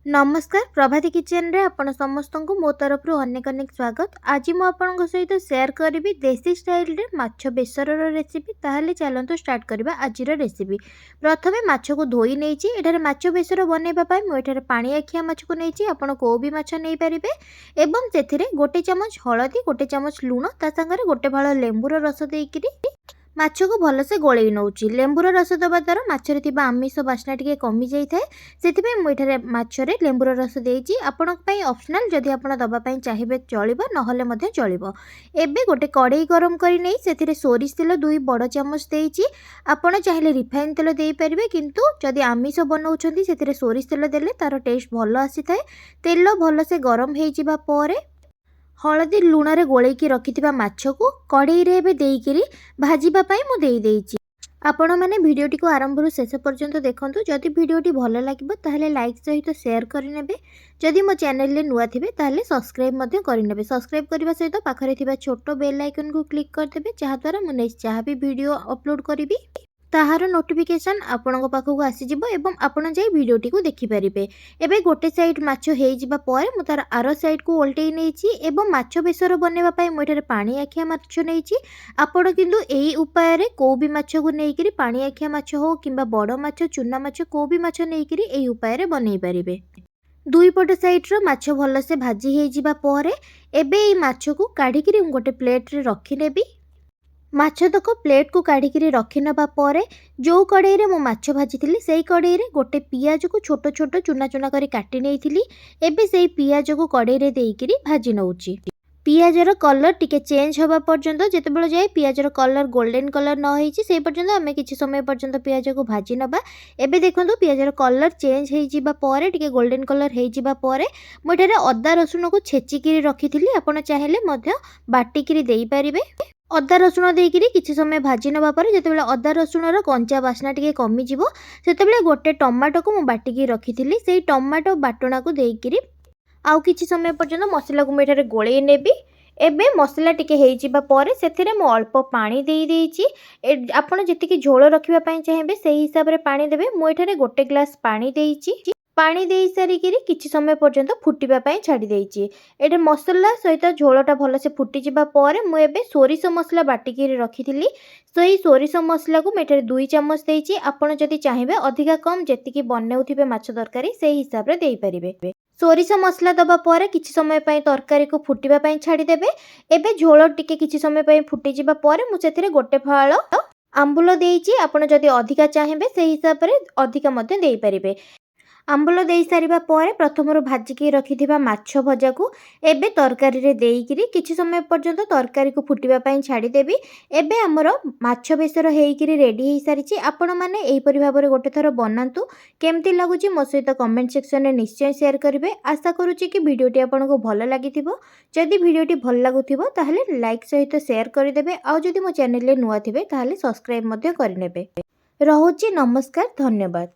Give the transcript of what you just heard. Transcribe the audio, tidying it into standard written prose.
नमस्कार प्रभाती किचन रे आपण समस्त को मो तरफ अनेक अनेक स्वागत। आज मु आपण सहित शेयर करी देसी स्टाइल रे माछ बेसर रेसिपी। ताहले चलंतु स्टार्ट करबा आजिर रेसिपी। प्रथमे माछ को धोई नेछि। एठारे माछ बेसर बनेबा पय मु एठारे पानी आखिया माछ को नेछि। आपण को भी माछ नै परिबे एवं सेथिरे गोटे चमच हळदी गोटे चमच लूण ता संगे गोटे फाळ लेंबुर रस देइकिरी माछ को भलसे गोलई नौची। लेंबुर रस दबा द्वारा माछरे थिबा आमिष बास्ना टिके कमी जाई थाए। सेथिबे मु एठारे माछरे लेंबुर रस देइची। आपणक पई ऑप्शनल जदि आपण दबा पई चाहिबे चलिबो नहले मध्ये चलिबो। एबे गोटे कढ़ई गरम करी नै सेथिरे सोरिष तेल 2 बड़ चमच देइची। आपण चाहिले रिफाइन तेल देई परिबे किंतु जदि आमिष बनाउछंती सेथिरे सोरिष तेल देले तार टेस्ट भलो आसी थाए। तेल भलसे गरम हेइ जिबा परे हलदी लुण रे गोलैकी रखिथिबा माछ को कढ़ई रे एबे देइकिरी भाजीबा पई मु देई देइची। आपण माने भिडियोटी को आरंभ रु शेष पर्यंत देखंतु। जदि भिडियोटी भलो लागिबो ताहले लाइक सहित शेयर करि नेबे। जदि मो चैनल ले नुआ थिबे ताहले सब्सक्राइब मध्ये करि नेबे। सब्सक्राइब करबा सहित पाखरे थिबा छोटो बेल आइकन को क्लिक कर देबे जहा द्वारा मु नेक्स्ट जहा भी वीडियो अपलोड करिबी ताहार नोटिफिकेशन आपणको पाखक आसीजिबो एवं आपण जाई भिडियोटी को देखि परिबे। एबे गोटे साइड माछ हेइ जिबा परे मु तार आरो साइड को उल्टेई नेछि एवं माछ बेसर बनेबा पई मु एठारे पानी आखिया माछ नेछि। आपण किंतु एही उपाय रे को भी माछ को नेइकिरी पानी आखिया माछ हो किंबा बड़ माछ चुना माछ को भी माछ नेइकिरी एही उपाय रे बनेइ परिबे। दुई पट साइड रो माछ भलसे भाजी हेइ जिबा परे एबे एही माछ को काढिकिरी गोटे प्लेट रे रखि नेबी। माछ तक प्लेट को काढ़ी रखी नबा परे जो कड़ई रे मो माछ भाजी से कड़ई रे गोटे पियाज को छोट छोट चुना चुना करी काटी नहीं। एबे से पियाज को कड़ई रे देइकिरी भाजी नउची। पियाजर कलर टिके चेंज होबा पर्यंत जेतेबेले जाए पियाजर कलर गोल्डन कलर न होईची से पर्यंत आमे किछि समय पर्यंत पियाज को भाजी नबा। एबे देखंतु पियाजर कलर चेंज हेइ जिबा परे टिके गोल्डन कलर हेइ जिबा परे मो एठारे अदा रसुण को छेचिकिरी रखिथिली। आपण चाहिले मध्य बाटिकिरी देई परिबे। अदा रसुण देइकिरी किछि समय भाजी नबा परे जेतेबेले अदा रसुणर कंचा बास्ना टिके कमी जिवो सेतेबेले गोटे टमाटो को मु बाटिकी रखिथिली। सेई टमाटो बाटणा को देइकिरी आउ किछि समय पर्यंत मसला को मेठारे गोळेई नेबी। एबे मसला टिके हेइ जिबा परे सेथिरे मु अल्प पानी देई देइची। आपण जेतिकी झोल रखिबा पई चाहेबे सेही हिसाब रे पानी देबे। मु एठारे गोटे ग्लास पानी देइची। पानी देई सारी किरी किछि समय पर्यंत फुटिबा पई छाडी देइची। एटे मसला सहित झोलटा भलसे फुटी जिबा परे मु एबे सोरिष मसला बाटिकी रखिथिली। सोई सोरिष मसला को मेठारे 2 चम्मच देइची। आपण जदि चाहिबे अधिका कम जेतिकी बनेउथिबे माछ तरकारी सेही हिसाब रे देई परिबे। सोरिष मसला दबा परे किछि समय पई तरकारी को फुटिबा पई छाडी देबे। एबे झोल टिके किछि समय पई फुटी जिबा परे मु सेथिरे गोटे फाळ आंबुल देइची। आपण जदि अधिका चाहिबे सेही हिसाब रे अधिका मध्ये देई परिबे। आंबुल देई सारिबा परे प्रथमरो भाजिकी रखिथिबा माछ भजा को एबे तरकारी रे देइकिरी किछि समय पर्यंत तरकारी को फुटिबा पई छाडी देबी। एबे हमरो माछ बेसर हेइकिरी रेडी हेइ सारिची। आपण माने एही परि भाबरे गोटे थरो बनांतु। केमति लागुची मो सहित कमेंट सेक्शन रे निश्चय शेयर करिवे। आशा करूची कि वीडियोटी आपनको भलो लागिथिबो। जदि वीडियोटी भलो लागुथिबो ताहले लाइक सहित शेयर करि देबे। आ जदि मो चैनल ले नुआ थिबे ताहले सब्सक्राइब मध्ये करि नेबे। रहुची नमस्कार धन्यवाद।